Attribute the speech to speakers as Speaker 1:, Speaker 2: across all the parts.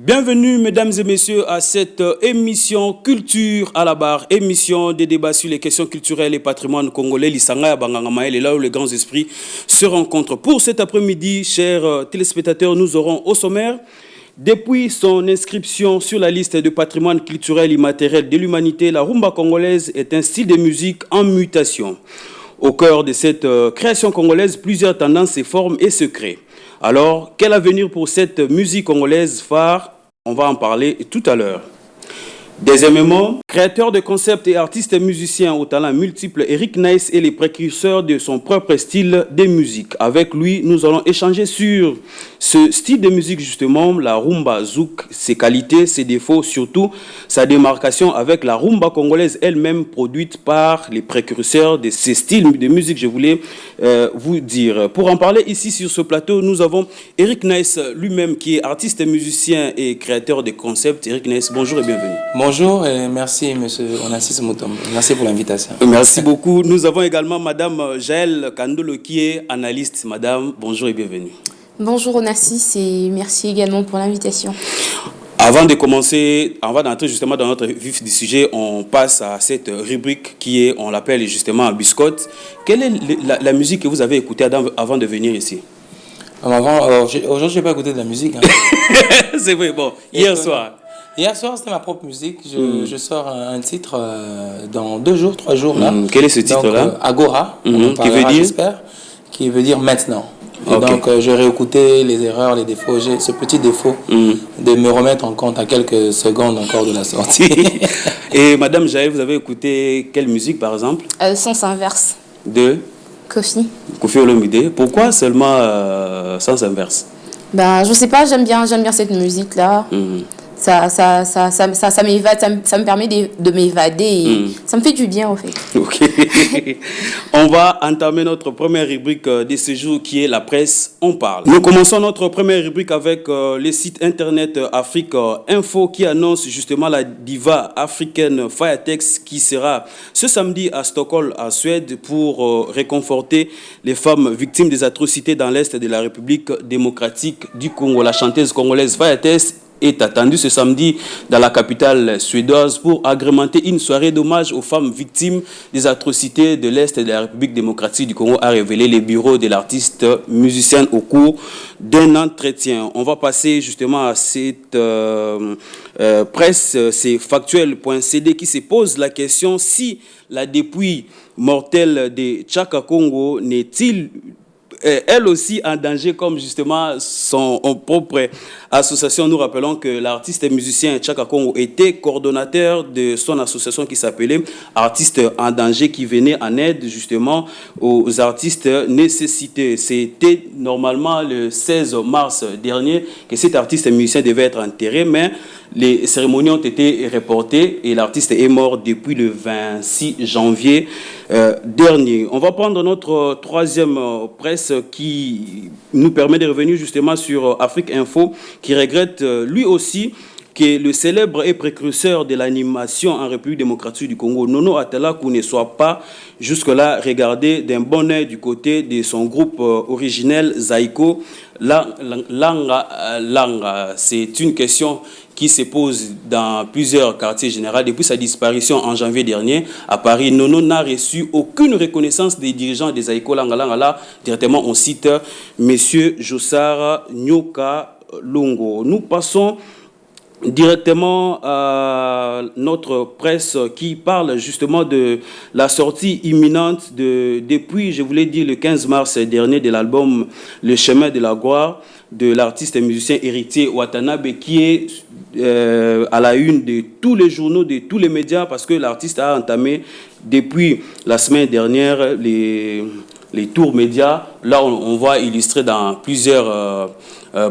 Speaker 1: Bienvenue mesdames et messieurs à cette émission Culture à la barre, émission des débats sur les questions culturelles et patrimoine congolais, l'Isanga Bangangamaël, et là où les grands esprits se rencontrent. Pour cet après-midi, chers téléspectateurs, nous aurons au sommaire, depuis son inscription sur la liste de patrimoine culturel immatériel de l'humanité, la rumba congolaise est un style de musique en mutation. Au cœur de cette création congolaise, plusieurs tendances se forment et se créent. Alors, quel avenir pour cette musique congolaise phare? On va en parler tout à l'heure. Deuxièmement, créateur de concepts et artiste et musicien au talent multiple, Eric Nice est le précurseur de son propre style de musique. Avec lui, nous allons échanger sur ce style de musique justement, la rumba zouk, ses qualités, ses défauts, surtout sa démarcation avec la rumba congolaise elle-même produite par les précurseurs de ces styles de musique, je voulais vous dire. Pour en parler ici sur ce plateau, nous avons Eric Nice lui-même qui est artiste, musicien et créateur de concepts. Eric Nice, bonjour et bienvenue.
Speaker 2: Bonjour et merci M. Onassis Moutombo. Merci pour l'invitation.
Speaker 1: Merci beaucoup. Nous avons également Madame Jaël Kandolo qui est analyste. Madame, bonjour et bienvenue.
Speaker 3: Bonjour Onassis et merci également pour l'invitation.
Speaker 1: Avant de commencer, avant d'entrer justement dans notre vif du sujet, on passe à cette rubrique qui est, on l'appelle justement Biscotte. Quelle est la musique que vous avez écoutée avant de venir ici?
Speaker 2: Aujourd'hui, je n'ai pas écouté de la musique. Hein.
Speaker 1: C'est vrai, bon, hier soir.
Speaker 2: Hier soir, c'était ma propre musique. Je sors un titre dans 2 jours, 3 jours. Là.
Speaker 1: Quel est ce titre-là?
Speaker 2: Agora,
Speaker 1: qui veut dire?
Speaker 2: J'espère, qui veut dire maintenant.
Speaker 1: Okay.
Speaker 2: Donc, j'ai réécouté les erreurs, les défauts. J'ai ce petit défaut de me remettre en compte à quelques secondes encore de la sortie.
Speaker 1: Et Madame Jaël, vous avez écouté quelle musique, par exemple?
Speaker 3: Sens inverse.
Speaker 1: De
Speaker 3: Kofi.
Speaker 1: Kofi Olomide. Pourquoi seulement Sens inverse?
Speaker 3: Ben, je sais pas, j'aime bien cette musique-là. Ça m'évade, ça me permet de m'évader et ça me fait du bien, en fait.
Speaker 1: Ok. On va entamer notre première rubrique de ce jour qui est la presse. On parle. Nous commençons notre première rubrique avec le site internet Afrique Info qui annonce justement la diva africaine Fayatex qui sera ce samedi à Stockholm, à Suède, pour réconforter les femmes victimes des atrocités dans l'Est de la République démocratique du Congo. La chanteuse congolaise Fayatex est attendue ce samedi dans la capitale suédoise pour agrémenter une soirée d'hommage aux femmes victimes des atrocités de l'Est de la République démocratique du Congo, a révélé les bureaux de l'artiste musicienne au cours d'un entretien. On va passer justement à cette presse, c'est factuel.cd qui se pose la question si la dépouille mortelle de Tchaka Congo n'est-il elle aussi en danger comme justement son propre association. Nous rappelons que l'artiste et musicien Tchaka Congo était coordonnateur de son association qui s'appelait Artistes en danger, qui venait en aide justement aux artistes nécessités. C'était normalement le 16 mars dernier que cet artiste et musicien devait être enterré, mais les cérémonies ont été reportées et l'artiste est mort depuis le 26 janvier dernier. On va prendre notre troisième presse qui nous permet de revenir justement sur Afrique Info, qui regrette lui aussi que le célèbre et précurseur de l'animation en République démocratique du Congo, Nono Atalakou, ne soit pas jusque-là regardé d'un bon œil du côté de son groupe originel Zaiko Langa. C'est une question qui se pose dans plusieurs quartiers généraux. Depuis sa disparition en janvier dernier à Paris, Nono n'a reçu aucune reconnaissance des dirigeants des Zaiko Langa. Là, directement, on cite M. Jossara Nyoka Longo. Nous passons directement à notre presse qui parle justement de la sortie imminente depuis, je voulais dire, le 15 mars dernier de l'album Le Chemin de la Gloire de l'artiste et musicien héritier Watanabe, qui est à la une de tous les journaux, de tous les médias, parce que l'artiste a entamé depuis la semaine dernière les tours médias. Là, on voit illustré dans plusieurs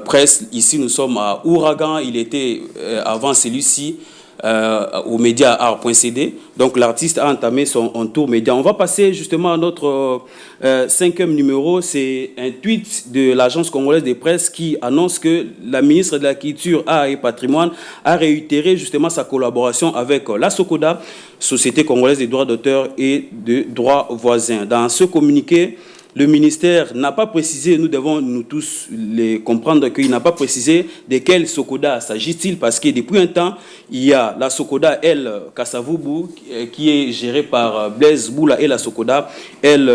Speaker 1: presse. Ici, nous sommes à Ouragan. Il était avant celui-ci aux médias art.cd. Donc, l'artiste a entamé son tour média. On va passer justement à notre 5e numéro. C'est un tweet de l'agence congolaise de presse qui annonce que la ministre de la Culture, Art et Patrimoine a réitéré justement sa collaboration avec la SOCODA, Société congolaise des droits d'auteur et de droits voisins. Dans ce communiqué, le ministère n'a pas précisé, nous devons nous tous les comprendre qu'il n'a pas précisé de quel Sokoda s'agit-il, parce que depuis un temps, il y a la Sokoda El Kasavubu qui est gérée par Blaise Boula et la Sokoda El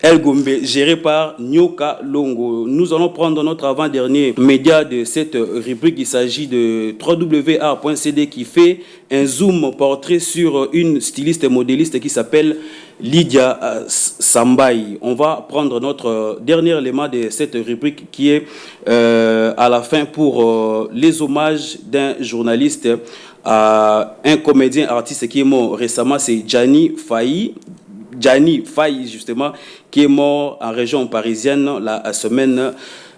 Speaker 1: El Gombe, géré par Nyoka Longo. Nous allons prendre notre avant-dernier média de cette rubrique. Il s'agit de www.art.cd qui fait un zoom portrait sur une styliste et modéliste qui s'appelle Lydia Sambaï. On va prendre notre dernier élément de cette rubrique qui est à la fin pour les hommages d'un journaliste à un comédien artiste qui est mort récemment, c'est Gianni Faye, justement, qui est mort en région parisienne la semaine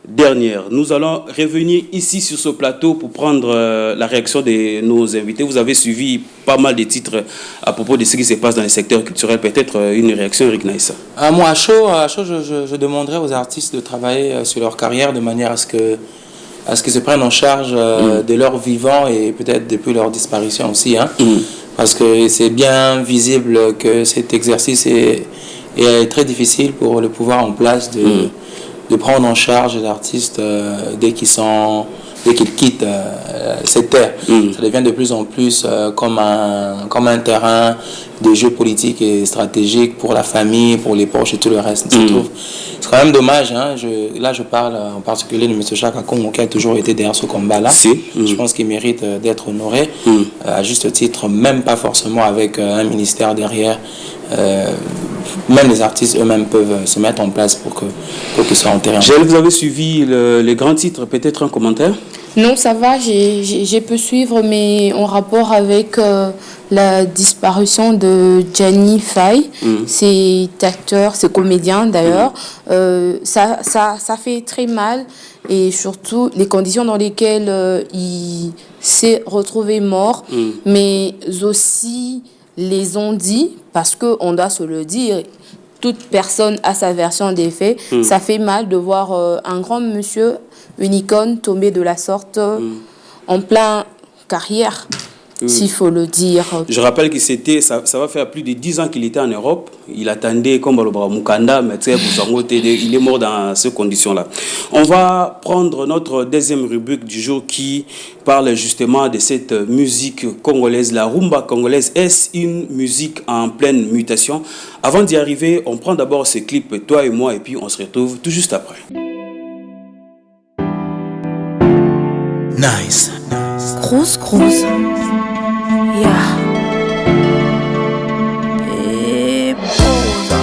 Speaker 1: dernière. Nous allons revenir ici sur ce plateau pour prendre la réaction de nos invités. Vous avez suivi pas mal de titres à propos de ce qui se passe dans le secteur culturel. Peut-être une réaction, Eric Naïssa.
Speaker 2: Moi, à chaud, je demanderais aux artistes de travailler sur leur carrière de manière à ce qu'ils se prennent en charge de leur vivant et peut-être depuis leur disparition aussi. Parce que c'est bien visible que cet exercice est très difficile pour le pouvoir en place de prendre en charge les artistes dès qu'ils quittent cette terre. Ça devient de plus en plus comme un terrain de jeu politique et stratégique pour la famille, pour les proches et tout le reste. C'est quand même dommage. Là, je parle en particulier de M. Chaka Kongo qui a toujours été derrière ce combat-là. Je pense qu'il mérite d'être honoré à juste titre, même pas forcément avec un ministère derrière. Même les artistes eux-mêmes peuvent se mettre en place pour qu'ils soient enterrés.
Speaker 1: Gilles, vous avez suivi les grands titres, peut-être un commentaire?
Speaker 3: Non, ça va, j'ai pu suivre, mais en rapport avec la disparition de Gianni Faye, c'est acteur, c'est comédien d'ailleurs, ça fait très mal, et surtout les conditions dans lesquelles il s'est retrouvé mort, mais aussi les ont dit, parce qu'on doit se le dire, toute personne a sa version des faits. Ça fait mal de voir un grand monsieur, une icône, tomber de la sorte en plein carrière, s'il faut le dire.
Speaker 1: Je rappelle que ça va faire plus de 10 ans qu'il était en Europe. Il attendait comme Balobra Mukanda, mais il est mort dans ces conditions-là. On va prendre notre deuxième rubrique du jour qui parle justement de cette musique congolaise. La rumba congolaise, est une musique en pleine mutation? Avant d'y arriver, on prend d'abord ce clip, toi et moi, et puis on se retrouve tout juste après.
Speaker 4: Nice.
Speaker 3: Grosse. Yeah. Et posa.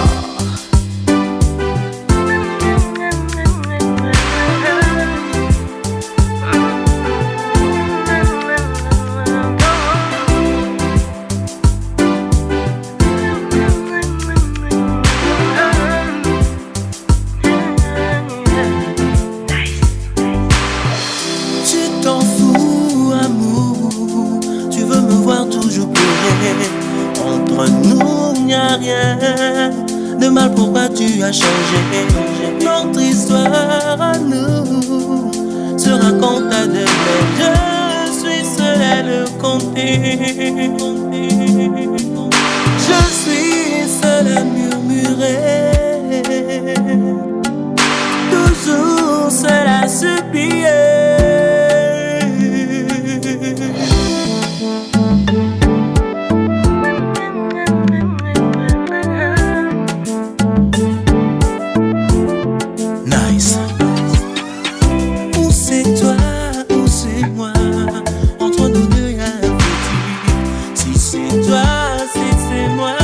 Speaker 4: Tu t'en fous, amour. Tu veux me voir toujours pleurer. Entre nous, n'y a rien de mal. Pourquoi tu as changé? Notre histoire à nous se raconte à deux. Je suis seul à le compter. Je suis seul à murmurer. Toujours seul à supplier. Nice. Où c'est toi, où c'est moi? Entre nous deux y'a un petit. Si c'est toi, si c'est moi,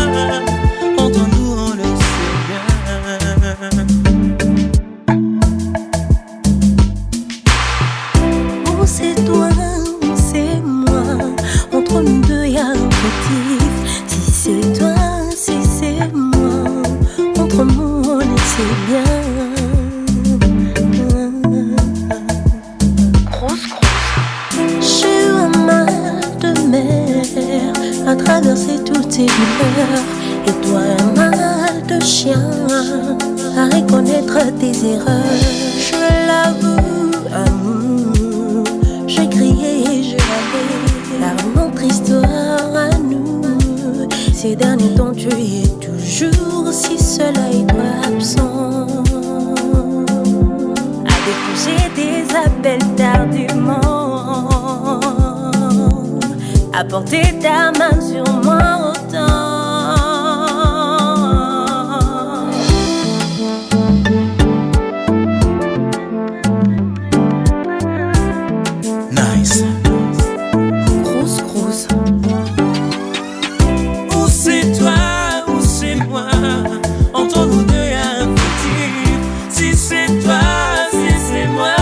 Speaker 4: entre nous on le sait bien. Où c'est toi, où c'est moi? Entre nous deux y'a un petit. Si c'est toi, si c'est moi, entre nous on le sait bien. J'ai eu un mal de mer à traverser toutes ces douleurs. Et toi un mal de chien à reconnaître tes erreurs. Je l'avoue, amour, j'ai crié et je l'avais. Car notre histoire à nous,
Speaker 5: Ces derniers temps tu y es toujours si seul et toi absent. À décrocher des appels tardivement, à porter ta main sur moi autant.
Speaker 4: Nice.
Speaker 5: Grosse, grosse.
Speaker 4: Ou c'est toi, ou c'est moi. Entre nous deux y'a un futur. Si c'est toi, si c'est moi.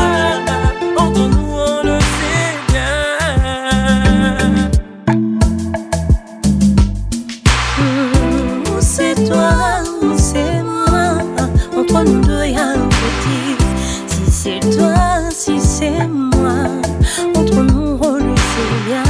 Speaker 4: Entre nous on le sait bien.
Speaker 5: Ou c'est toi, ou c'est moi. Entre nous deux y'a un futur. Si c'est toi, si c'est moi. Entre nous on le sait bien.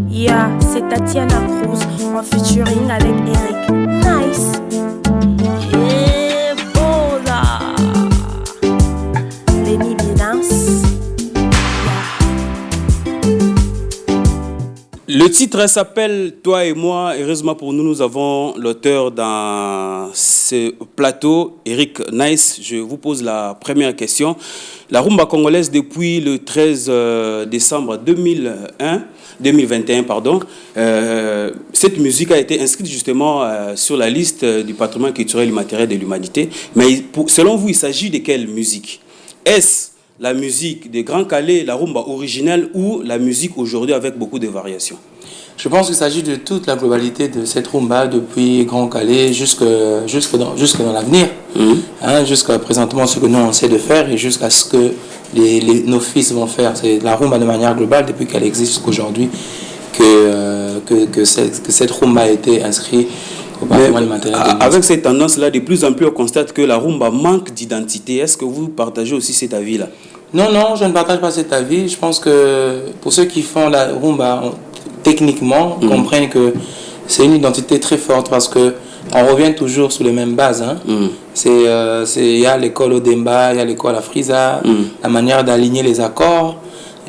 Speaker 6: Yeah, c'est Tatiana Cruz en featuring avec Eric. Nice.
Speaker 5: Et Bola
Speaker 6: Lenny Bidance.
Speaker 1: Le titre s'appelle Toi et moi. Heureusement pour nous, nous avons l'auteur dans ce plateau, Eric Nice. Je vous pose la première question. La rumba congolaise, depuis le 13 décembre 2021, cette musique a été inscrite justement sur la liste du patrimoine culturel immatériel de l'humanité. Mais selon vous, il s'agit de quelle musique? Est-ce la musique de Grand Calais, la rumba originelle, ou la musique aujourd'hui avec beaucoup de variations?
Speaker 2: Je pense qu'il s'agit de toute la globalité de cette rumba depuis Grand Calais jusque dans l'avenir. Jusqu'à présentement ce que nous on sait de faire et jusqu'à ce que nos fils vont faire. C'est la rumba de manière globale depuis qu'elle existe jusqu'aujourd'hui que cette rumba a été inscrite au patrimoine immatériel.
Speaker 1: Avec cette tendance-là, de plus en plus on constate que la rumba manque d'identité. Est-ce que vous partagez aussi cet avis-là?
Speaker 2: Non, je ne partage pas cet avis. Je pense que pour ceux qui font la rumba techniquement, comprennent que c'est une identité très forte parce que on revient toujours sur les mêmes bases. Il y a l'école Odemba, il y a l'école Afriza, la manière d'aligner les accords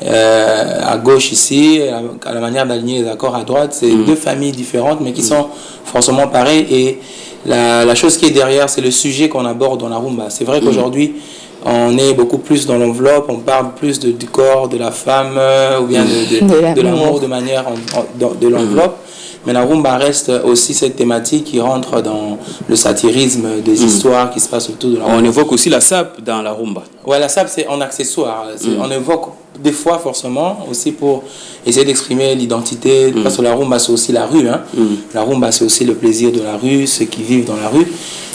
Speaker 2: à gauche ici, la manière d'aligner les accords à droite, c'est deux familles différentes mais qui sont forcément pareilles. Et la chose qui est derrière, c'est le sujet qu'on aborde dans la rumba. C'est vrai qu'aujourd'hui, on est beaucoup plus dans l'enveloppe, on parle plus du corps, de la femme, ou bien de l'amour de manière de l'enveloppe. Mais la rumba reste aussi cette thématique qui rentre dans le satirisme des histoires qui se passent autour de la rumba.
Speaker 1: On évoque aussi la sape dans la rumba.
Speaker 2: Ouais, la sape, c'est en accessoire. On évoque des fois forcément aussi pour essayer d'exprimer l'identité. Parce que la rumba, c'est aussi la rue. La rumba, c'est aussi le plaisir de la rue, ceux qui vivent dans la rue.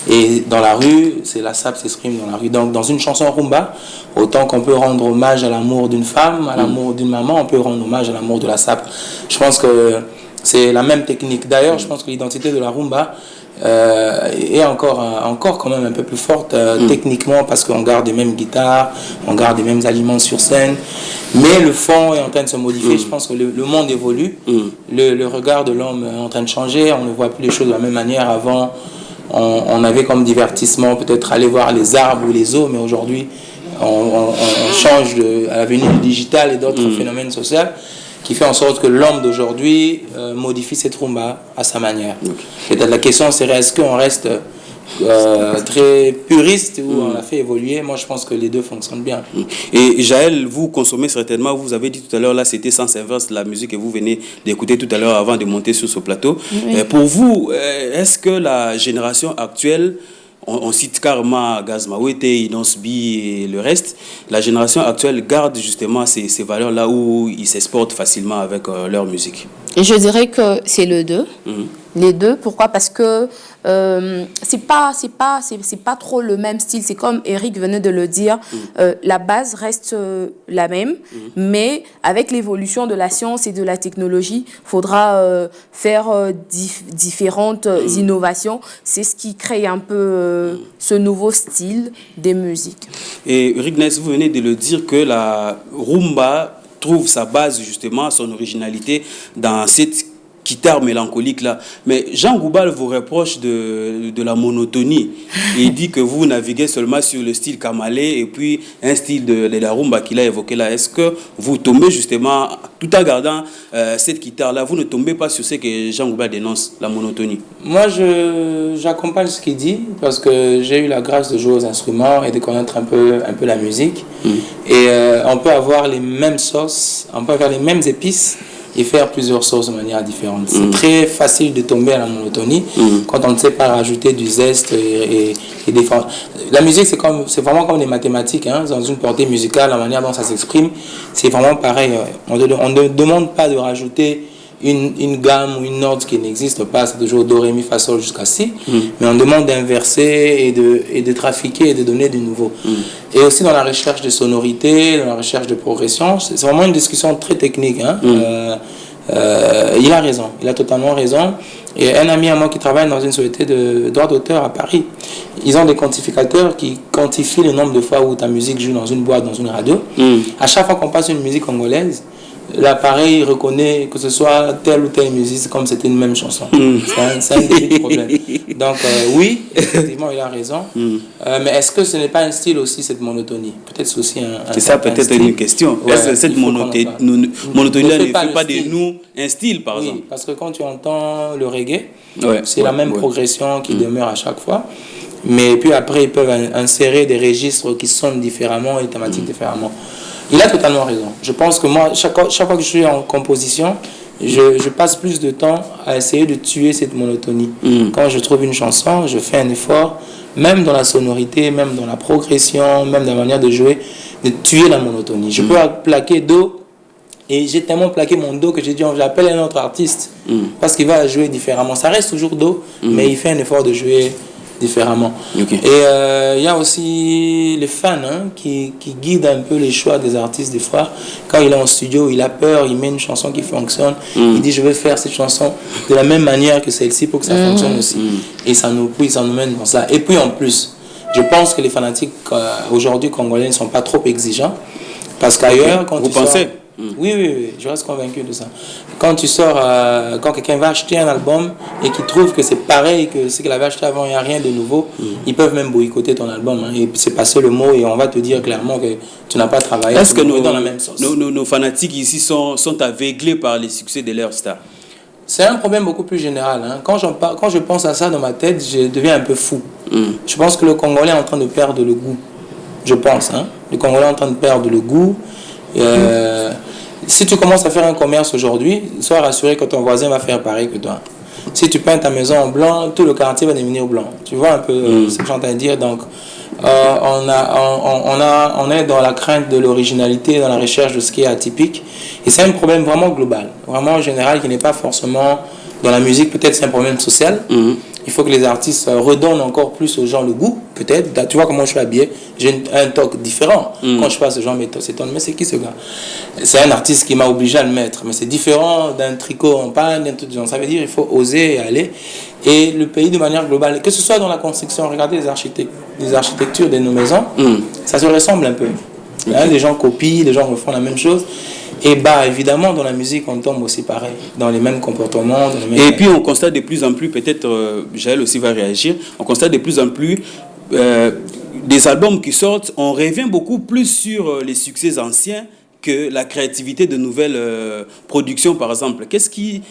Speaker 2: Et dans la rue, c'est la sape s'exprime dans la rue. Donc, dans une chanson rumba, autant qu'on peut rendre hommage à l'amour d'une femme, à l'amour d'une maman, on peut rendre hommage à l'amour de la sape. Je pense que c'est la même technique. D'ailleurs, je pense que l'identité de la rumba est encore quand même un peu plus forte techniquement parce qu'on garde les mêmes guitares, on garde les mêmes aliments sur scène. Mais le fond est en train de se modifier. Je pense que le monde évolue. Le regard de l'homme est en train de changer. On ne voit plus les choses de la même manière. Avant, on avait comme divertissement peut-être aller voir les arbres ou les eaux, mais aujourd'hui on change à la venue du digital et d'autres phénomènes sociaux qui fait en sorte que l'homme d'aujourd'hui modifie cette rumba à sa manière. Peut-être la question serait, est-ce qu'on reste très puriste ou on l'a fait évoluer? Moi je pense que les deux fonctionnent bien.
Speaker 1: Et Jaël, vous consommez certainement, vous avez dit tout à l'heure, là c'était Sens Inverse, la musique que vous venez d'écouter tout à l'heure avant de monter sur ce plateau. Pour vous, est-ce que la génération actuelle on cite carrément Gaz Mawete, Inons B et le reste. La génération actuelle garde justement ces valeurs-là où ils s'exportent facilement avec leur musique.
Speaker 3: Et je dirais que c'est le deux. Les deux, pourquoi? Parce que c'est pas trop le même style. C'est comme Eric venait de le dire, la base reste la même, mais avec l'évolution de la science et de la technologie, il faudra faire différentes innovations. C'est ce qui crée un peu ce nouveau style des musiques.
Speaker 1: Et Eric Ness, vous venez de le dire que la rumba trouve sa base justement, son originalité dans cette guitare mélancolique là. Mais Jean Goubal vous reproche de la monotonie. Il dit que vous naviguez seulement sur le style Kamalé et puis un style de la rumba qu'il a évoqué là. Est-ce que vous tombez justement, tout en gardant cette guitare là, vous ne tombez pas sur ce que Jean Goubal dénonce, la monotonie?
Speaker 2: Moi, j'accompagne ce qu'il dit parce que j'ai eu la grâce de jouer aux instruments et de connaître un peu la musique. Et on peut avoir les mêmes sauces, on peut avoir les mêmes épices et faire plusieurs sauces de manière différente. C'est très facile de tomber à la monotonie quand on ne sait pas rajouter du zeste et des... La musique, c'est vraiment comme des mathématiques, hein, dans une portée musicale, la manière dont ça s'exprime, c'est vraiment pareil. On ne demande pas de rajouter une gamme ou une note qui n'existe pas, c'est toujours do, ré, mi, fa, sol jusqu'à si, mais on demande d'inverser et de trafiquer et de donner du nouveau. Et aussi dans la recherche de sonorité, dans la recherche de progression, c'est vraiment une discussion très technique. Hein. Il a raison, il a totalement raison. Et un ami à moi qui travaille dans une société de droit d'auteur à Paris, ils ont des quantificateurs qui quantifient le nombre de fois où ta musique joue dans une boîte, dans une radio. À chaque fois qu'on passe une musique congolaise, l'appareil reconnaît que ce soit telle ou telle musique comme c'était une même chanson. C'est un des problèmes. Donc oui, effectivement, il a raison. Mais est-ce que ce n'est pas un style aussi, cette monotonie? Peut-être c'est aussi un
Speaker 1: c'est ça peut-être une question.
Speaker 2: Ouais,
Speaker 1: est-ce que cette monotonie ne fait pas de nous un style, par exemple?
Speaker 2: Parce que quand tu entends le reggae, c'est la même progression qui demeure à chaque fois. Mais puis après, ils peuvent insérer des registres qui sonnent différemment et thématiques différemment. Il a totalement raison. Je pense que moi, chaque fois que je suis en composition, je passe plus de temps à essayer de tuer cette monotonie. Quand je trouve une chanson, je fais un effort, même dans la sonorité, même dans la progression, même dans la manière de jouer, de tuer la monotonie. Je peux plaquer do, et j'ai tellement plaqué mon do que j'ai dit, j'appelle un autre artiste, parce qu'il va jouer différemment. Ça reste toujours do, mais il fait un effort de jouer différemment. Et il y a aussi les fans qui guident un peu les choix des artistes des fois. Quand il est en studio, il a peur, il met une chanson qui fonctionne, il dit je veux faire cette chanson de la même manière que celle-ci pour que ça fonctionne aussi. Et ça nous mène dans ça. Et puis en plus, je pense que les fanatiques aujourd'hui congolais ne sont pas trop exigeants parce qu'ailleurs, quand
Speaker 1: vous pensez
Speaker 2: Oui, je reste convaincu de ça. Quand tu sors, quand quelqu'un va acheter un album et qu'il trouve que c'est pareil que ce qu'il avait acheté avant, il n'y a rien de nouveau, ils peuvent même boycotter ton album. Et c'est passer le mot et on va te dire clairement que tu n'as pas travaillé.
Speaker 1: Est-ce que
Speaker 2: dans la même sauce.
Speaker 1: Nos fanatiques ici sont aveuglés par les succès de leurs stars?
Speaker 2: C'est un problème beaucoup plus général. Hein. Quand je pense à ça dans ma tête, je deviens un peu fou. Je pense que le Congolais est en train de perdre le goût. Je pense. Le Congolais est en train de perdre le goût. Si tu commences à faire un commerce aujourd'hui, sois rassuré que ton voisin va faire pareil que toi. Si tu peins ta maison en blanc, tout le quartier va devenir blanc. Tu vois un peu ce que j'entends dire. Donc, on est dans la crainte de l'originalité, dans la recherche de ce qui est atypique. Et c'est un problème vraiment global, vraiment général, qui n'est pas forcément dans la musique. Peut-être c'est un problème social. Il faut que les artistes redonnent encore plus aux gens le goût, peut-être. Tu vois comment je suis habillé, j'ai un toc différent. Quand je passe, les gens s'étonnent, mais c'est qui ce gars? C'est un artiste qui m'a obligé à le mettre, mais c'est différent d'un tricot en panne, d'un truc. Ça veut dire qu'il faut oser et aller. Et le pays de manière globale, que ce soit dans la construction, regardez les architectures de nos maisons, ça se ressemble un peu. Les gens copient, les gens refont la même chose. Et évidemment, dans la musique, on tombe aussi pareil, dans les mêmes comportements.
Speaker 1: Et puis, on constate de plus en plus, peut-être, Jaël aussi va réagir, on constate de plus en plus des albums qui sortent, on revient beaucoup plus sur les succès anciens que la créativité de nouvelles productions, par exemple. Qu'est-ce qui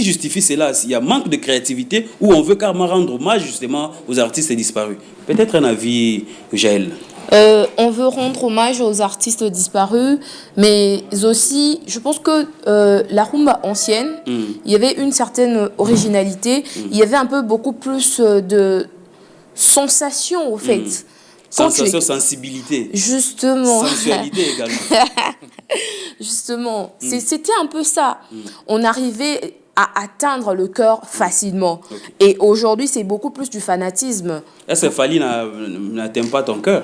Speaker 1: justifie cela? Il y a manque de créativité ou on veut carrément rendre hommage, justement, aux artistes disparus? Peut-être un avis, Jaël.
Speaker 3: On veut rendre hommage aux artistes disparus, mais aussi, je pense que la rumba ancienne, il y avait une certaine originalité, il y avait un peu beaucoup plus de... sensation au fait.
Speaker 1: Sensation, sensibilité.
Speaker 3: Justement.
Speaker 1: Sensualité également.
Speaker 3: Justement, c'était un peu ça. On arrivait à atteindre le cœur facilement. Et aujourd'hui, c'est beaucoup plus du fanatisme.
Speaker 1: Est-ce que Fally n'atteint pas ton cœur?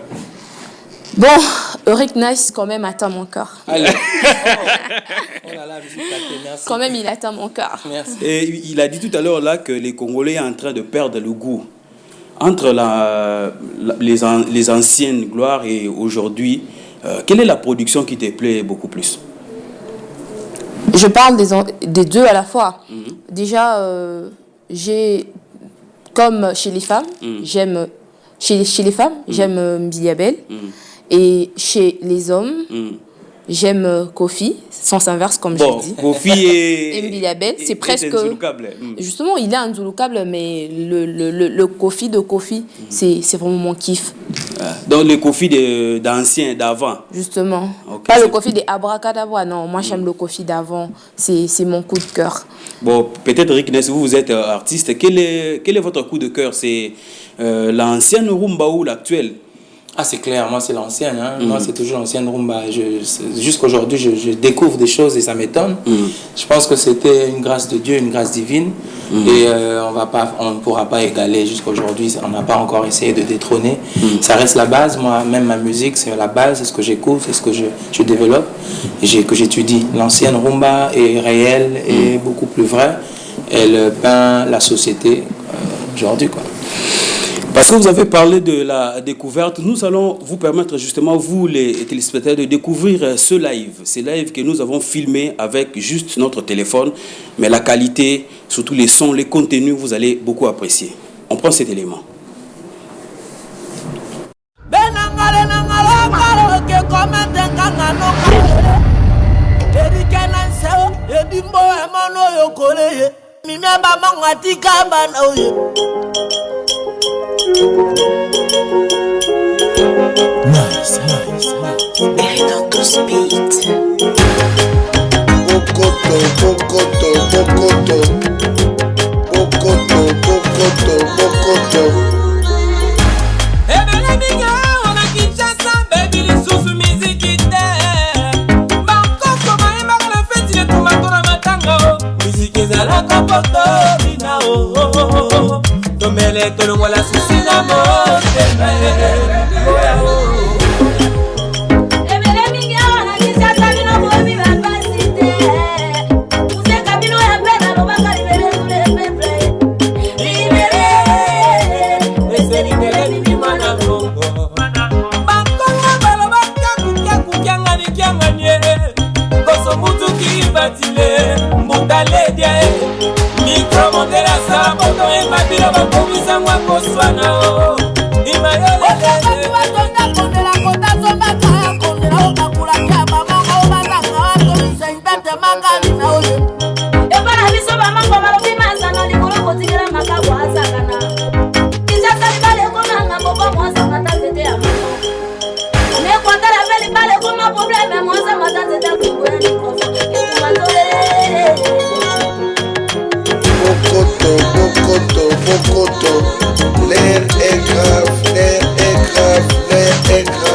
Speaker 3: Bon, Eric Nice quand même atteint mon cœur.
Speaker 2: Allez. Oh là là, merci.
Speaker 3: Quand même, il atteint mon cœur.
Speaker 2: Merci.
Speaker 1: Et il a dit tout à l'heure là que les Congolais sont en train de perdre le goût. Entre les anciennes gloires et aujourd'hui, quelle est la production qui te plaît beaucoup plus?
Speaker 3: Je parle des deux à la fois. Déjà, comme chez les femmes, j'aime chez les femmes, j'aime Mbiliabel. Et chez les hommes, j'aime Kofi, sens inverse comme j'ai dit.
Speaker 1: Kofi et
Speaker 3: Mbiliabel, c'est presque...
Speaker 1: Nzulukable.
Speaker 3: Justement, il est un Nzulukable, mais le Kofi de Kofi, c'est vraiment mon kiff.
Speaker 1: Donc le Kofi d'ancien, d'avant.
Speaker 3: Justement.
Speaker 1: Okay,
Speaker 3: Pas le Kofi des Abracadabra, non. Moi, j'aime le Kofi d'avant. C'est mon coup de cœur.
Speaker 1: Bon, peut-être Eric Ness, vous êtes artiste. Quel est votre coup de cœur? C'est l'ancienne rumba ou l'actuelle?
Speaker 2: Ah, c'est clair, moi c'est l'ancienne, hein. Moi c'est toujours l'ancienne rumba. Jusqu'aujourd'hui, je découvre des choses et ça m'étonne. Je pense que c'était une grâce de Dieu, une grâce divine. Et on ne pourra pas égaler jusqu'aujourd'hui. On n'a pas encore essayé de détrôner. Ça reste la base. Moi, même ma musique, c'est la base, c'est ce que j'écoute, c'est ce que je développe et que j'étudie. L'ancienne rumba est réelle et beaucoup plus vraie. Elle peint la société aujourd'hui, quoi.
Speaker 1: Parce que vous avez parlé de la découverte, nous allons vous permettre justement, vous les téléspectateurs, de découvrir ce live que nous avons filmé avec juste notre téléphone, mais la qualité, surtout les sons, les contenus, vous allez beaucoup apprécier. On prend cet élément.
Speaker 4: Nice. L'air est grave.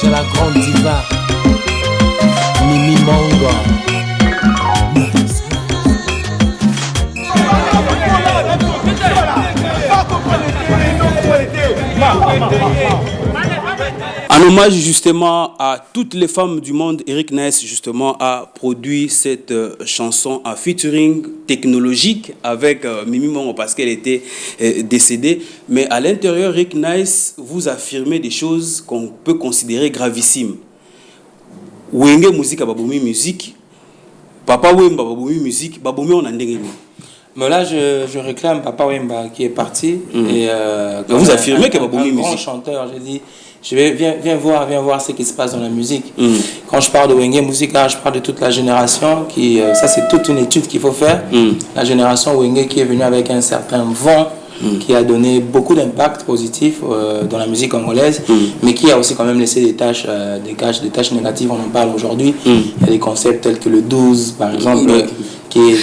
Speaker 7: hommage à la grande diva Mimi Mongo.
Speaker 1: En hommage justement à toutes les femmes du monde, Eric Nice justement a produit cette chanson en featuring technologique avec Mimi Mongo parce qu'elle était décédée. Mais à l'intérieur, Eric Nice, vous affirmez des choses qu'on peut considérer gravissimes. Wenge musique à baboumi musique, Papa Wemba baboumi musique, baboumi on a ndengeni.
Speaker 2: Mais là, je réclame Papa Wemba qui est parti. Et,
Speaker 1: vous affirmez que Baboumi
Speaker 2: un grand chanteur, j'ai dit, viens voir ce qui se passe dans la musique. Quand je parle de Wenge musique, là, je parle de toute la génération. Ça, c'est toute une étude qu'il faut faire. La génération Wenge qui est venue avec un certain vent qui a donné beaucoup d'impact positif dans la musique congolaise, mais qui a aussi quand même laissé des tâches négatives. On en parle aujourd'hui. Il y a des concepts tels que le 12, par exemple, qui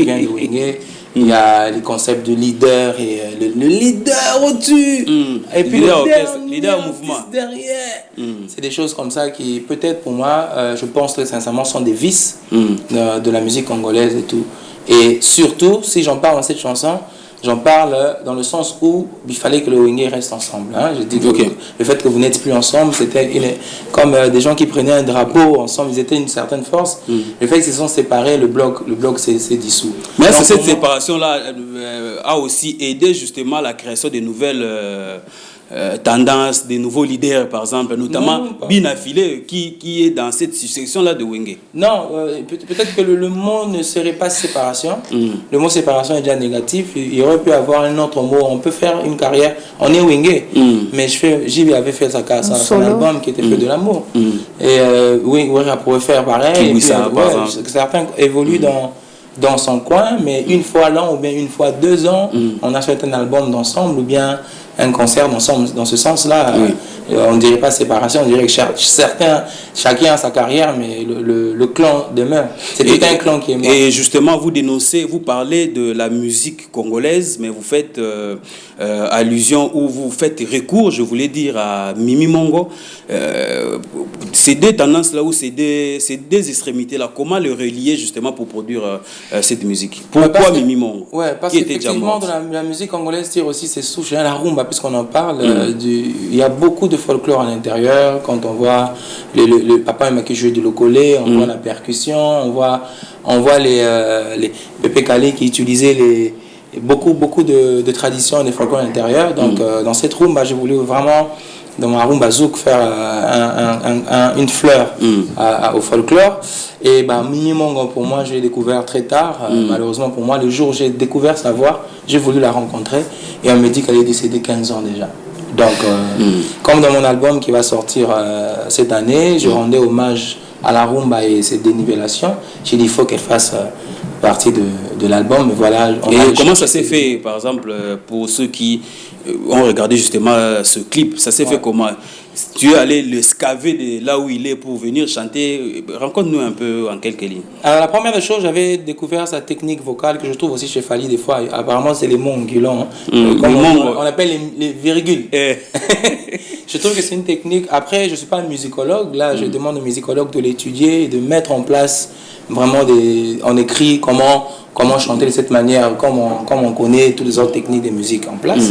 Speaker 2: vient de Wenge. Il y a les concepts de leader et le leader au-dessus. Et puis le leader mouvement derrière. C'est des choses comme ça qui, peut-être pour moi, je pense très sincèrement, sont des vices de la musique congolaise et tout. Et surtout, si j'en parle dans cette chanson, j'en parle dans le sens où il fallait que le Wenge reste ensemble. Hein. Je dis que le fait que vous n'êtes plus ensemble, c'était comme des gens qui prenaient un drapeau ensemble, ils étaient une certaine force. Le fait qu'ils se sont séparés, le bloc s'est dissous.
Speaker 1: Mais cette séparation-là a aussi aidé justement à la création de nouvelles tendances, des nouveaux leaders, par exemple, notamment Bina Filé, qui est dans cette succession-là de Wenge.
Speaker 2: Non, peut-être que le mot ne serait pas séparation. Le mot séparation est déjà négatif. Il aurait pu avoir un autre mot. On peut faire une carrière. On est Wenge, mais J.B. avait fait son album qui était fait de l'amour. Et Wenge pourrait faire pareil. Et puis, certains évoluent dans son coin, mais une fois l'an ou bien une fois 2 ans, on a fait un album d'ensemble ou bien un concert d'ensemble. Dans ce sens-là, on ne dirait pas séparation, on dirait que chacun a sa carrière, mais le clan demeure. C'est tout un clan qui est mort.
Speaker 1: Et justement, vous parlez de la musique congolaise, mais vous faites allusion ou vous faites recours, je voulais dire, à Mimi Mongo. Ces deux tendances-là ou ces deux extrémités-là, comment le relier justement pour produire cette musique? Pourquoi Mimi Mongo?
Speaker 2: Parce qu'effectivement, la musique congolaise tire aussi ses souches, la rumba, puisqu'on en parle. Il y a beaucoup de folklore à l'intérieur. Quand on voit le papa qui joue du locolé, on voit la percussion, on voit les Pépé Calé qui utilisaient beaucoup de traditions et de folklore à l'intérieur. Donc, dans cette rumba, j'ai voulu vraiment, dans ma rumba zouk, faire une fleur au folklore. Et Mimi Mongo, pour moi, j'ai découvert très tard. Malheureusement pour moi, le jour où j'ai découvert sa voix, j'ai voulu la rencontrer. Et on me dit qu'elle est décédée 15 ans déjà. Donc, comme dans mon album qui va sortir cette année, je rendais hommage à la rumba et ses dénivellations. J'ai dit il faut qu'elle fasse partie de l'album. Voilà,
Speaker 1: et comment ça s'est fait, par exemple, pour ceux qui ont regardé justement ce clip? Ça s'est fait comment? Tu es allé le scaver de là où il est pour venir chanter. Raconte-nous un peu en quelques lignes.
Speaker 2: Alors, la première des choses, j'avais découvert sa technique vocale que je trouve aussi chez Fally des fois. Apparemment, c'est les mots angulants. On appelle les virgules. Je trouve que c'est une technique. Après, je ne suis pas un musicologue. Là, je demande aux musicologues de l'étudier et de mettre en place vraiment on écrit comment chanter de cette manière, comme on connaît toutes les autres techniques de musique en place.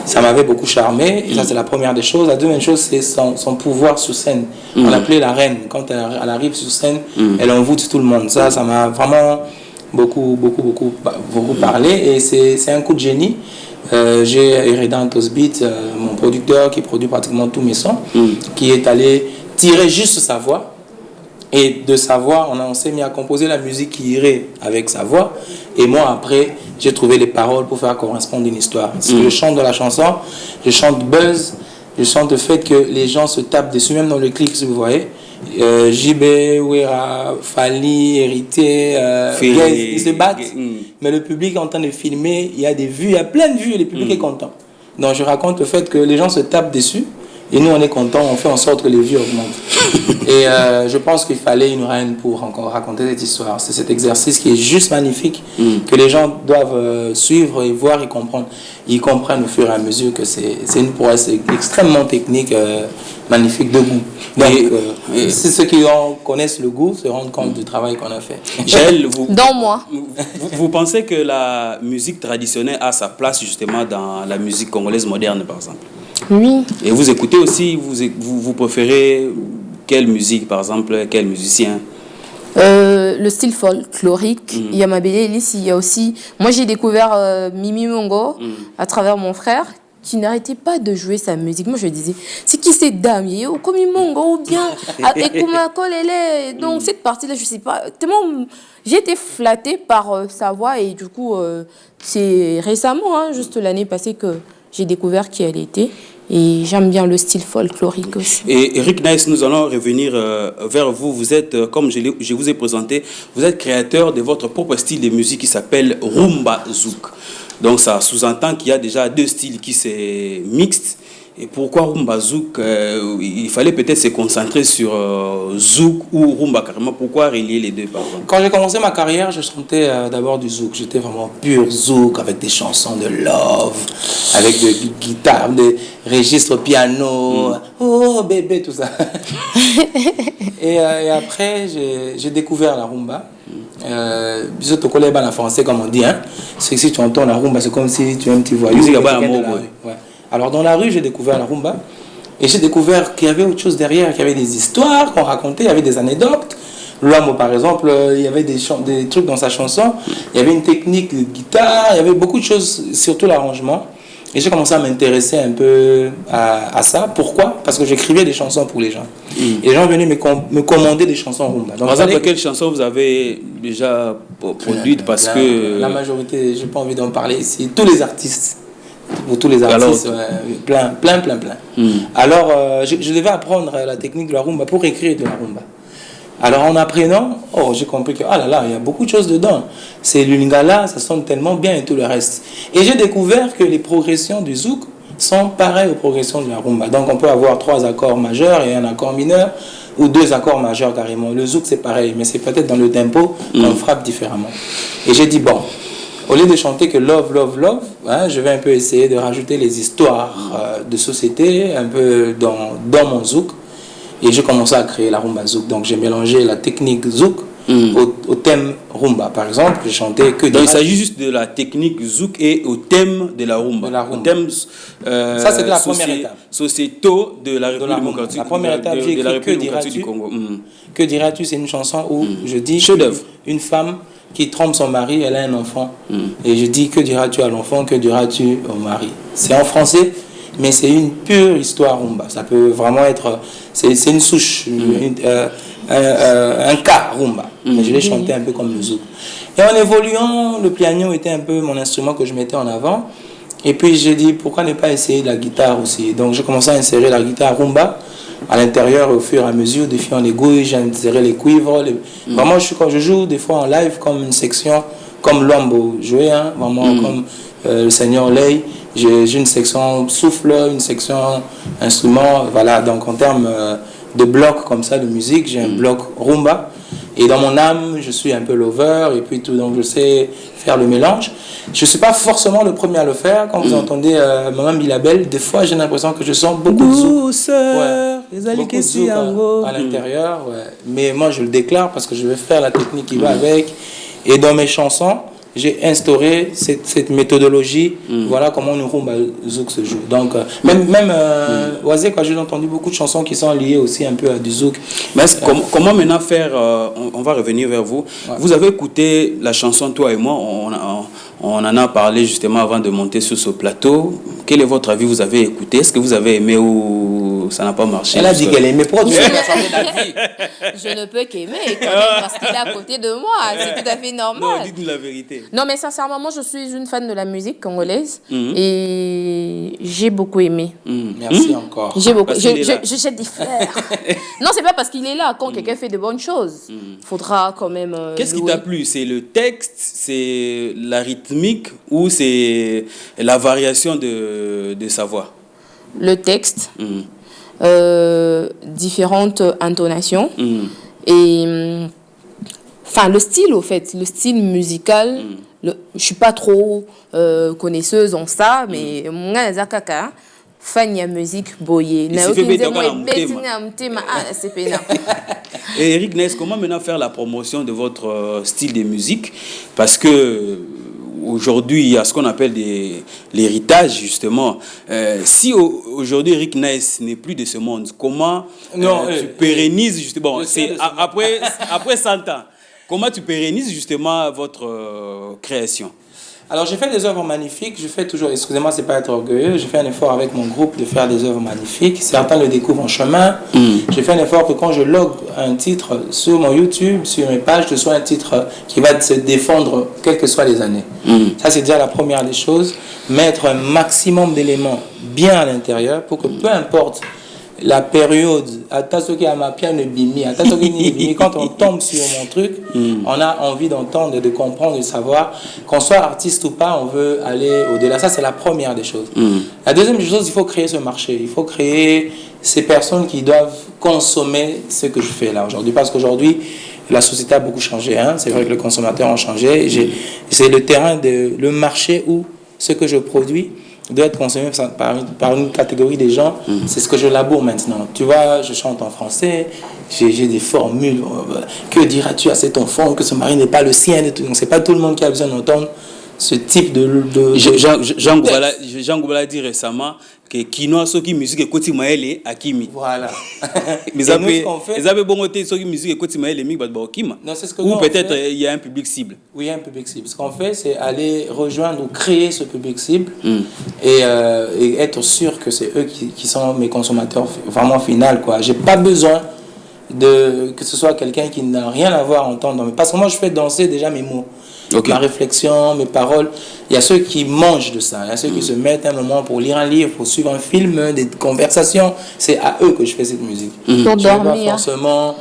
Speaker 2: Ça m'avait beaucoup charmé, et ça c'est la première des choses. La deuxième chose, c'est son pouvoir sur scène. On l'appelait la reine. Quand elle arrive sur scène, elle envoûte tout le monde. Ça m'a vraiment beaucoup parlé, et c'est un coup de génie. J'ai Eredan Tosbit, mon producteur qui produit pratiquement tous mes sons, qui est allé tirer juste sa voix. Et de sa voix, on s'est mis à composer la musique qui irait avec sa voix. Et moi, après, j'ai trouvé les paroles pour faire correspondre une histoire. Si je chante dans la chanson, je chante buzz, je chante le fait que les gens se tapent dessus, même dans le clip, si vous voyez. JB, Wera, Fally, Hérité, ils se battent. Mais le public est en train de filmer, il y a des vues, il y a plein de vues, et le public est content. Donc je raconte le fait que les gens se tapent dessus, Et nous, on est contents, on fait en sorte que les vues augmentent. Et je pense qu'il fallait une reine pour encore raconter cette histoire. C'est cet exercice qui est juste magnifique, que les gens doivent suivre et voir et comprendre. Ils comprennent au fur et à mesure que c'est une prouesse extrêmement technique, magnifique de goût. Donc, c'est ceux qui connaissent le goût se rendent compte du travail qu'on a fait.
Speaker 1: Jaël,
Speaker 3: Dans moi.
Speaker 1: vous pensez que la musique traditionnelle a sa place justement dans la musique congolaise moderne, par exemple?
Speaker 3: Oui.
Speaker 1: Et vous écoutez aussi, vous préférez quelle musique, par exemple, quel musicien?
Speaker 3: Le style folklorique, il y a Mabele Elise, il y a aussi... Moi, j'ai découvert Mimi Mongo à travers mon frère qui n'arrêtait pas de jouer sa musique. Moi, je disais, c'est qui cette dame? Comme Mimi Mongo ou bien Ekuma Kolele. Donc, cette partie-là, je sais pas, tellement... J'ai été flattée par sa voix et du coup, c'est récemment, juste l'année passée, que j'ai découvert qui elle était. Et j'aime bien le style folklorique aussi.
Speaker 1: Et Eric Nice, nous allons revenir vers vous. Vous êtes, comme je vous ai présenté, vous êtes créateur de votre propre style de musique qui s'appelle Rumba Zouk. Donc ça sous-entend qu'il y a déjà deux styles qui se mixent. Et pourquoi Rumba Zouk? Il fallait peut-être se concentrer sur Zouk ou Rumba carrément. Pourquoi relier les deux, par exemple?
Speaker 2: Quand j'ai commencé ma carrière, je chantais d'abord du Zouk. J'étais vraiment pur Zouk, avec des chansons de love, avec des guitares, des registres piano, oh bébé, tout ça. et après, j'ai découvert la Rumba. Bisoto Koleba en français, comme on dit. C'est que si tu entends la Rumba, c'est comme si tu es un petit voyou. Ouais. Alors dans la rue, j'ai découvert la Rumba et j'ai découvert qu'il y avait autre chose derrière, qu'il y avait des histoires qu'on racontait, il y avait des anecdotes. Luambo par exemple, il y avait des trucs dans sa chanson, il y avait une technique de guitare, il y avait beaucoup de choses, surtout l'arrangement. Et j'ai commencé à m'intéresser un peu à ça. Pourquoi? Parce que j'écrivais des chansons pour les gens. Et les gens venaient me commander des chansons Rumba. Donc,
Speaker 1: par exemple, quelles chansons vous avez déjà produites? Parce que
Speaker 2: la majorité, je n'ai pas envie d'en parler ici, tous les artistes. Pour tous les artistes, plein. Alors, je devais apprendre la technique de la rumba pour écrire de la rumba. Alors, en apprenant, j'ai compris que, il y a beaucoup de choses dedans. C'est le lingala, ça sonne tellement bien et tout le reste. Et j'ai découvert que les progressions du zouk sont pareilles aux progressions de la rumba. Donc, on peut avoir 3 accords majeurs et un accord mineur, ou 2 accords majeurs carrément. Le zouk, c'est pareil, mais c'est peut-être dans le tempo qu'on frappe différemment. Et j'ai dit, bon, au lieu de chanter que love, love, love, je vais un peu essayer de rajouter les histoires de société un peu dans mon zouk. Et j'ai commencé à créer la rumba zouk. Donc j'ai mélangé la technique zouk au thème rumba. Par exemple, j'ai chanté que...
Speaker 1: Donc il s'agit juste de la technique zouk et au thème de la rumba. Au thème,
Speaker 2: ça, c'est la première étape.
Speaker 1: Sociétaux de la République démocratique.
Speaker 2: La première étape, j'ai écrit Que diras-tu du Congo. Que diras-tu, c'est une chanson où je dis une femme qui trompe son mari, elle a un enfant. Et je dis, que diras-tu à l'enfant, que diras-tu au mari? C'est en français, mais c'est une pure histoire rumba. Ça peut vraiment être... C'est une souche, un cas rumba. Mais je l'ai chanté un peu comme le zouk. Et en évoluant, le piano était un peu mon instrument que je mettais en avant. Et puis j'ai dit, pourquoi ne pas essayer la guitare aussi? Donc j'ai commencé à insérer la guitare rumba à l'intérieur au fur et à mesure, des fois en aiguille, j'ai inséré les cuivres. Vraiment, quand je joue des fois en live comme une section, comme Luambo jouait, vraiment comme le Seigneur Lay, j'ai une section souffle, une section instrument, voilà. Donc en termes de blocs comme ça de musique, j'ai un bloc rumba. Et dans mon âme, je suis un peu lover et puis tout, donc je sais faire le mélange. Je ne suis pas forcément le premier à le faire. Quand vous entendez Maman Bilabel, des fois j'ai l'impression que je sens beaucoup de zouk. Beaucoup de zouk à l'intérieur. Mais moi je le déclare parce que je vais faire la technique qui va avec. Et dans mes chansons, j'ai instauré cette méthodologie. Voilà comment une rumba zouk se joue. Donc, même Oisé, quand j'ai entendu beaucoup de chansons qui sont liées aussi un peu à du zouk.
Speaker 1: Mais comment maintenant faire, on va revenir vers vous. Vous avez écouté la chanson Toi et moi, on en a parlé justement avant de monter sur ce plateau. Quel est votre avis? Vous avez écouté? Est-ce que vous avez aimé ou ça n'a pas marché?
Speaker 2: Elle a dit qu'elle aimait. Pourquoi tu
Speaker 3: Je ne peux qu'aimer quand même parce qu'il est à côté de moi. C'est tout à fait normal.
Speaker 1: Non, dites-nous la vérité.
Speaker 3: Non, mais sincèrement, moi, je suis une fan de la musique congolaise et j'ai beaucoup aimé.
Speaker 2: Merci encore.
Speaker 3: J'ai beaucoup. Je jette des fleurs. Non, c'est pas parce qu'il est là. Quand quelqu'un fait de bonnes choses, faudra quand même.
Speaker 1: Qu'est-ce qui t'a plu? C'est le texte, c'est la rythmique ou c'est la variation de sa voix?
Speaker 3: Le texte. différentes intonations. Et enfin, le style, au fait, le style musical, je suis pas trop connaisseuse en ça, mais moi, Zakaka, fan de musique boyée.
Speaker 1: Et Eric Ness, comment maintenant faire la promotion de votre style de musique? Parce que aujourd'hui, il y a ce qu'on appelle l'héritage, justement. Si aujourd'hui, Eric Ness n'est plus de ce monde, comment tu pérennises, justement, après 100 ans, comment tu pérennises, justement, votre création?
Speaker 2: Alors, j'ai fait des œuvres magnifiques. Je fais toujours, excusez-moi, c'est pas être orgueilleux, je fais un effort avec mon groupe de faire des œuvres magnifiques. Certains le découvrent en chemin. J'ai fait un effort que quand je log un titre sur mon YouTube, sur mes pages, ce soit un titre qui va se défendre, quelles que soient les années. Ça, c'est déjà la première des choses. Mettre un maximum d'éléments bien à l'intérieur pour que peu importe la période, quand on tombe sur mon truc, on a envie d'entendre, de comprendre, de savoir. Qu'on soit artiste ou pas, on veut aller au-delà. Ça, c'est la première des choses. La deuxième des choses, il faut créer ce marché. Il faut créer ces personnes qui doivent consommer ce que je fais là aujourd'hui. Parce qu'aujourd'hui, la société a beaucoup changé. C'est vrai que les consommateurs ont changé. C'est le terrain, le marché où ce que je produis doit être consommé par une catégorie de gens. C'est ce que je laboure maintenant. Tu vois, je chante en français, j'ai des formules. Que diras-tu à cet enfant que ce mari n'est pas le sien? Donc, c'est pas tout le monde qui a besoin d'entendre ce type de
Speaker 1: Jean Goubala dit récemment que Kinoa soki musique et koti maele akimi.
Speaker 2: Voilà.
Speaker 1: Mais ils avaient bon côté soki musique et koti maele mi badba okima.
Speaker 2: Non, c'est ce que
Speaker 1: ou peut-être il y a un public cible.
Speaker 2: Oui, il y a un public cible. Ce qu'on fait, c'est aller rejoindre ou créer ce public cible et être sûr que c'est eux qui sont mes consommateurs vraiment finaux, quoi. J'ai pas besoin que ce soit quelqu'un qui n'a rien à voir à entendre. Parce que moi, je fais danser déjà mes mots. Ma réflexion, mes paroles. Il y a ceux qui mangent de ça. Il y a ceux qui se mettent un moment pour lire un livre, pour suivre un film, des conversations. C'est à eux que je fais cette musique.
Speaker 3: Pour dormir.
Speaker 2: Pas forcément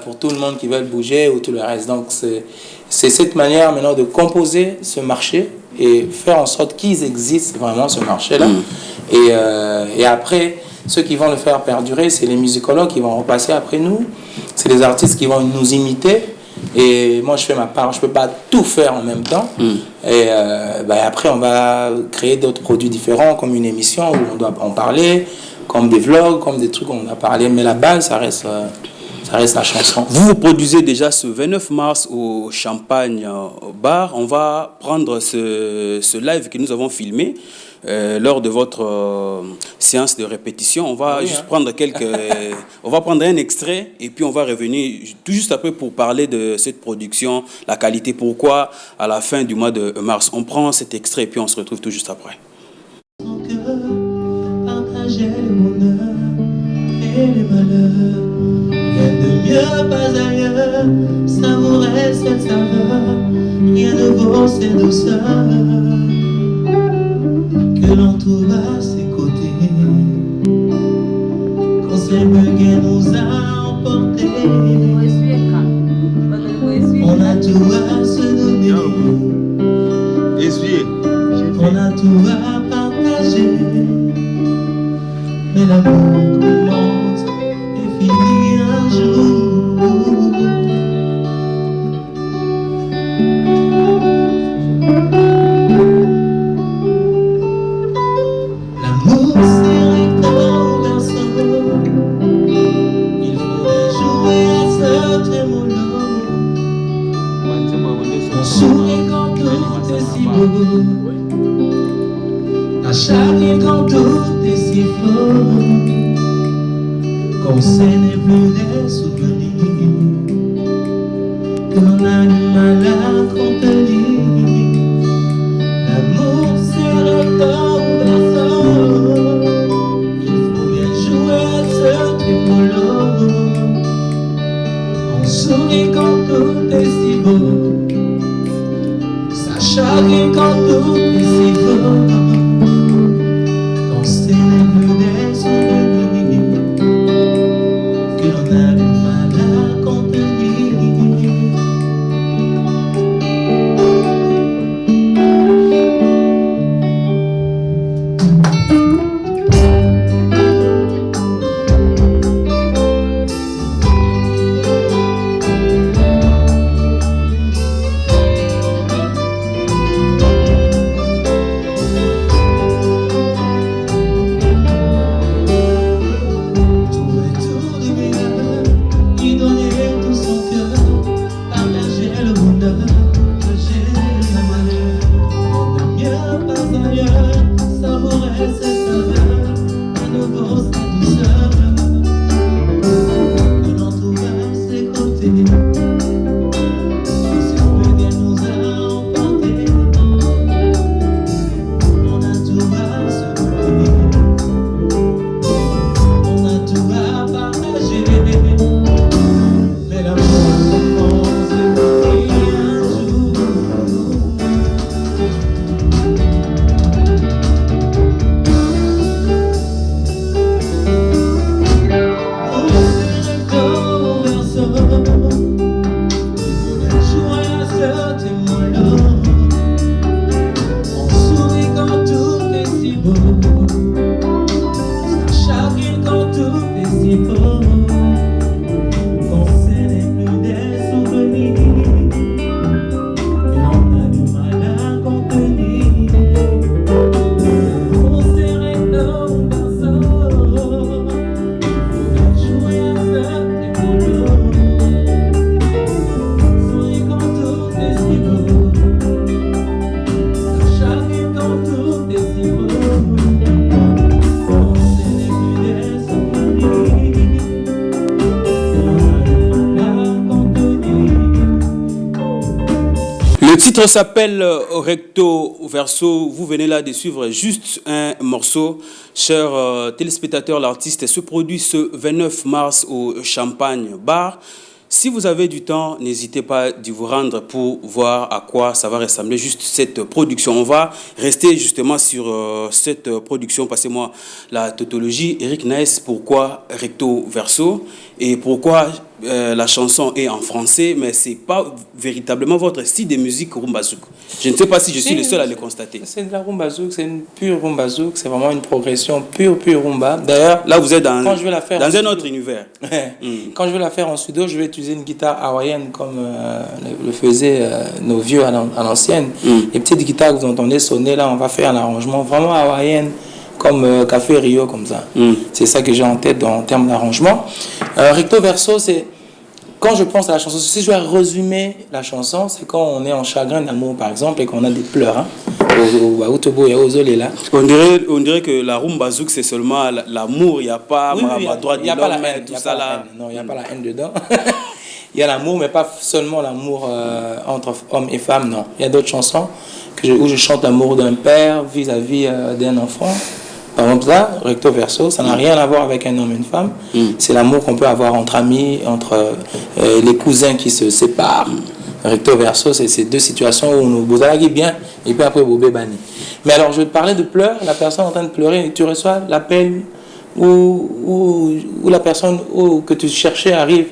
Speaker 2: pour tout le monde qui veut bouger ou tout le reste. Donc, c'est cette manière maintenant de composer ce marché et faire en sorte qu'ils existent vraiment, ce marché-là. Et après, ceux qui vont le faire perdurer, c'est les musicologues qui vont repasser après nous. C'est les artistes qui vont nous imiter. Et moi, je fais ma part. Je ne peux pas tout faire en même temps. Et après, on va créer d'autres produits différents, comme une émission où on doit en parler, comme des vlogs, comme des trucs où on doit parler. Mais la base, ça reste la chanson.
Speaker 1: Vous produisez déjà ce 29 mars au Champagne Bar. On va prendre ce live que nous avons filmé lors de votre séance de répétition. On va prendre on va prendre un extrait et puis on va revenir tout juste après pour parler de cette production, la qualité, pourquoi à la fin du mois de mars. On prend cet extrait et puis on se retrouve tout juste après.
Speaker 4: Partager le bonheur et les malheurs. Rien de mieux, pas ailleurs. Savourer cette saveur. Rien ne vaut ces douceurs que l'on trouve à ses côtés. Quand ces buguets nous a emportés, on a tout à se donner. On a tout à partager. Mais l'amour commence et finit un jour. L'amour c'est recto verso. Il faudrait jouer à ce trémolo. On sourit quand tout est si beau. À chaque quand tout est si fort, qu'on ce n'est plus des souvenirs, que l'on a du mal à contenir. L'amour c'est recto verso. Il faut bien jouer à ce tripolo. On sourit quand tout est si beau. Ça charrie quand tout est si fort. C'est plus des souvenirs que l'on a du mal à contenir.
Speaker 1: Le titre s'appelle Recto Verso. Vous venez là de suivre juste un morceau. Chers téléspectateurs, l'artiste se produit ce 29 mars au Champagne Bar. Si vous avez du temps, n'hésitez pas d'y vous rendre pour voir à quoi ça va ressembler juste cette production. On va rester justement sur cette production. Passez-moi la tautologie. Eric Nice, pourquoi Recto Verso et pourquoi la chanson est en français, mais c'est pas véritablement votre style de musique rumba zouk. Je ne sais pas si je suis le seul à le constater.
Speaker 2: C'est de la rumba zouk, c'est une pure rumba zouk, c'est vraiment une progression pure rumba. D'ailleurs,
Speaker 1: là vous êtes dans,
Speaker 2: quand je vais la faire
Speaker 1: dans un autre univers.
Speaker 2: Quand je vais la faire en studio, je vais utiliser une guitare hawaïenne comme le faisaient nos vieux à l'ancienne. Les petites guitares que vous entendez sonner là, on va faire un arrangement vraiment hawaïenne comme Café Rio, comme ça. C'est ça que j'ai en tête en termes d'arrangement. Recto Verso, c'est quand je pense à la chanson, si je dois résumer la chanson, c'est quand on est en chagrin d'amour, par exemple, et qu'on a des pleurs. Hein,
Speaker 1: on dirait que la rumba zouk, c'est seulement l'amour, il n'y a pas ma droite,
Speaker 2: il n'y a pas la haine, tout ça là. Non, il n'y a pas la haine dedans. Il y a l'amour, mais pas seulement l'amour entre hommes et femmes, non. Il y a d'autres chansons où je chante l'amour d'un père vis-à-vis d'un enfant. Par exemple, ça, Recto Verso, ça n'a rien à voir avec un homme et une femme. C'est l'amour qu'on peut avoir entre amis, entre les cousins qui se séparent. Recto Verso, c'est ces deux situations où vous allez bien et puis après vous bébani. Mais alors, je vais te parler de pleurs. La personne est en train de pleurer et tu reçois l'appel où la personne que tu cherchais arrive.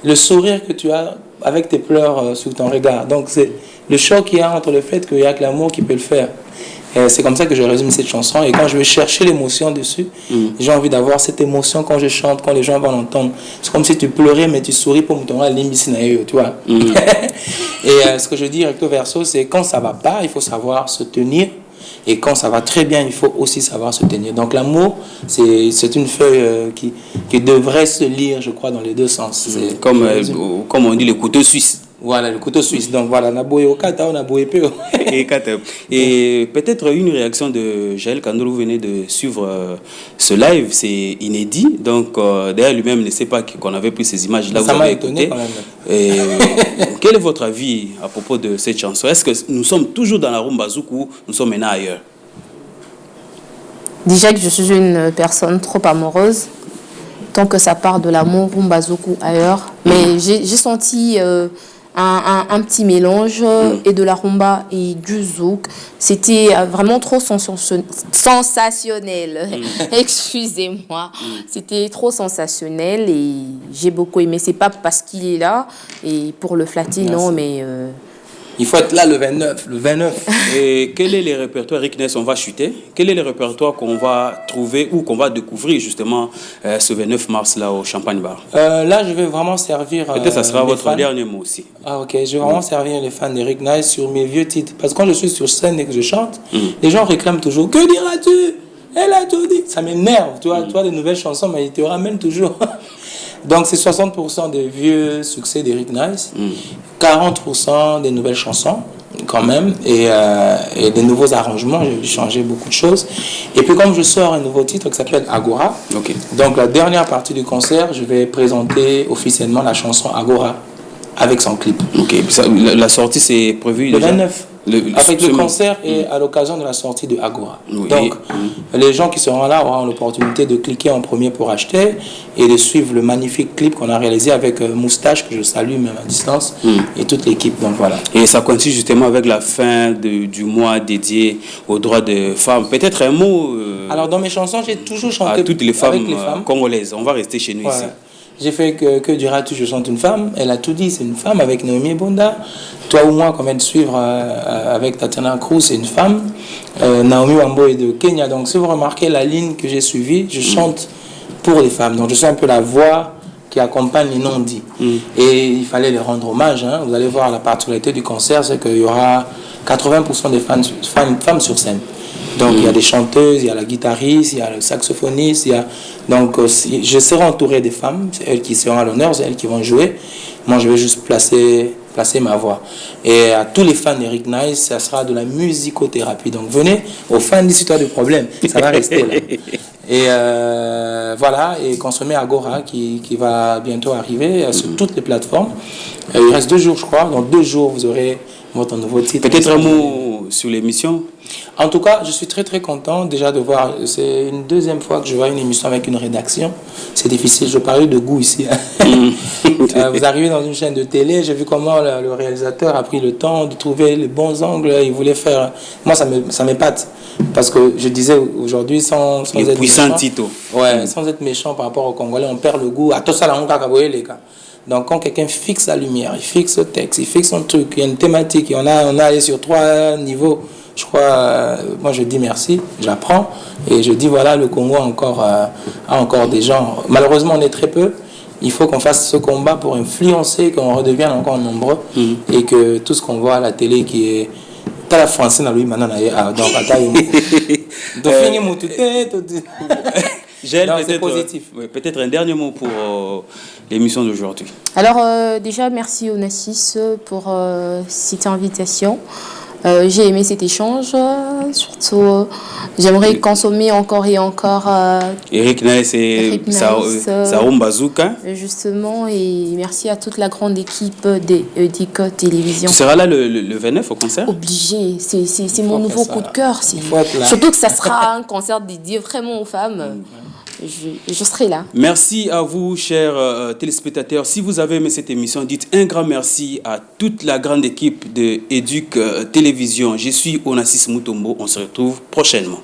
Speaker 2: Le sourire que tu as avec tes pleurs sous ton regard. Donc, c'est le choc qu'il y a entre le fait qu'il n'y a que l'amour qui peut le faire. C'est comme ça que je résume cette chanson. Et quand je vais chercher l'émotion dessus, j'ai envie d'avoir cette émotion quand je chante, quand les gens vont l'entendre. C'est comme si tu pleurais, mais tu souris pour me tourner à l'imbicinaïo, tu vois. Et ce que je dis Recto Verso, c'est quand ça va pas, il faut savoir se tenir. Et quand ça va très bien, il faut aussi savoir se tenir. Donc l'amour, c'est une feuille qui devrait se lire, je crois, dans les deux sens.
Speaker 1: Comme on dit, le couteau suisse.
Speaker 2: Voilà, le couteau suisse. Donc voilà, on a boué au kata, on a boué peu.
Speaker 1: Et peut-être une réaction de Jaël Kandolo, vous venez de suivre ce live, c'est inédit. Donc d'ailleurs, lui-même ne sait pas qu'on avait pris ces images-là.
Speaker 2: Ça m'a étonné quand même.
Speaker 1: Et quel est votre avis à propos de cette chanson? Est-ce que nous sommes toujours dans la rumba zouk ou nous sommes maintenant ailleurs?
Speaker 3: Déjà que je suis une personne trop amoureuse, tant que ça part de l'amour, rumba zouk ou ailleurs. Mais j'ai senti un petit mélange et de la rumba et du zouk. C'était vraiment trop sensationnel. Excusez-moi. C'était trop sensationnel et j'ai beaucoup aimé. C'est pas parce qu'il est là et pour le flatter, non, mais...
Speaker 2: Il faut être là le 29.
Speaker 1: Et quel est le répertoire, Rick Ness, on va chuter? Quel est le répertoire qu'on va trouver ou qu'on va découvrir justement ce 29 mars là au Champagne Bar?
Speaker 2: Là, je vais vraiment servir.
Speaker 1: Peut-être ça sera votre dernier mot aussi.
Speaker 2: Ah ok, je vais vraiment servir les fans d'Eric Nice sur mes vieux titres. Parce que quand je suis sur scène et que je chante, les gens réclament toujours. Que diras-tu? Elle a tout dit. Ça m'énerve. Tu vois, des nouvelles chansons, mais ils te ramènent toujours. Donc, c'est 60% des vieux succès d'Eric Nice, 40% des nouvelles chansons, quand même, et des nouveaux arrangements. J'ai changé beaucoup de choses. Et puis, comme je sors un nouveau titre qui s'appelle Agora, donc la dernière partie du concert, je vais présenter officiellement la chanson Agora avec son clip.
Speaker 1: La sortie, c'est prévu
Speaker 2: le 29. Le concert est à l'occasion de la sortie de Agora. Donc, les gens qui seront là auront l'opportunité de cliquer en premier pour acheter et de suivre le magnifique clip qu'on a réalisé avec Moustache, que je salue même à distance, et toute l'équipe. Donc voilà.
Speaker 1: Et ça coïncide justement avec la fin du mois dédié aux droits des femmes. Peut-être un mot.
Speaker 2: Alors, dans mes chansons, j'ai toujours chanté
Speaker 1: à toutes les femmes,
Speaker 2: avec les femmes
Speaker 1: congolaises. On va rester chez nous ici.
Speaker 2: J'ai fait que diras-tu, je chante une femme. Elle a tout dit, c'est une femme avec Naomi Bonda. Toi ou moi, qu'on vient de suivre avec Tatiana Cruz, c'est une femme. Naomi Wambo est de Kenya. Donc si vous remarquez la ligne que j'ai suivie, je chante pour les femmes. Donc je suis un peu la voix qui accompagne les non-dits. Et il fallait les rendre hommage. Hein. Vous allez voir la particularité du concert, c'est qu'il y aura 80% des femmes sur scène. Donc il y a des chanteuses, il y a la guitariste, il y a le saxophoniste, donc je serai entouré des femmes, c'est elles qui seront à l'honneur, c'est elles qui vont jouer. Moi je vais juste placer ma voix. Et à tous les fans d'Eric Nice, ça sera de la musicothérapie. Donc venez aux fans d'Histoire de problème, ça va rester là. Et voilà, et consommer Agora qui va bientôt arriver sur toutes les plateformes. Il reste 2 jours, je crois. Dans 2 jours, vous aurez votre nouveau titre.
Speaker 1: Peut-être un mot sur l'émission.
Speaker 2: En tout cas, je suis très très content déjà de voir. C'est une 2e fois que je vois une émission avec une rédaction. C'est difficile, je parlais de goût ici. Vous arrivez dans une chaîne de télé, j'ai vu comment le réalisateur a pris le temps de trouver les bons angles. Il voulait faire... Moi, ça m'épate. Parce que je disais aujourd'hui, sans être méchant...
Speaker 1: Tito.
Speaker 2: Ouais, sans être méchant par rapport aux Congolais, on perd le goût. À tout ça, les gars. Donc quand quelqu'un fixe la lumière, il fixe le texte, il fixe un truc, il y a une thématique, et on a allé sur 3 niveaux, je crois, moi je dis merci, j'apprends, et je dis voilà, le Congo a encore des gens. Malheureusement on est très peu, il faut qu'on fasse ce combat pour influencer, qu'on redevienne encore nombreux, et que tout ce qu'on voit à la télé qui est... T'as la français dans lui maintenant, donc c'est positif.
Speaker 1: Peut-être un dernier mot pour l'émission d'aujourd'hui.
Speaker 3: Alors déjà, merci Onassis pour cette invitation. J'ai aimé cet échange. Surtout, j'aimerais consommer encore et encore.
Speaker 1: Eric Nice et Saoum Bazooka.
Speaker 3: Justement, et merci à toute la grande équipe d'Edico Télévision.
Speaker 1: Tu seras là le 29 au concert?
Speaker 3: Obligé, c'est mon nouveau coup de cœur. Surtout que ça sera un concert dédié vraiment aux femmes. Je serai là.
Speaker 1: Merci à vous, chers téléspectateurs. Si vous avez aimé cette émission, dites un grand merci à toute la grande équipe de Éduc Télévision. Je suis Onassis Mutombo. On se retrouve prochainement.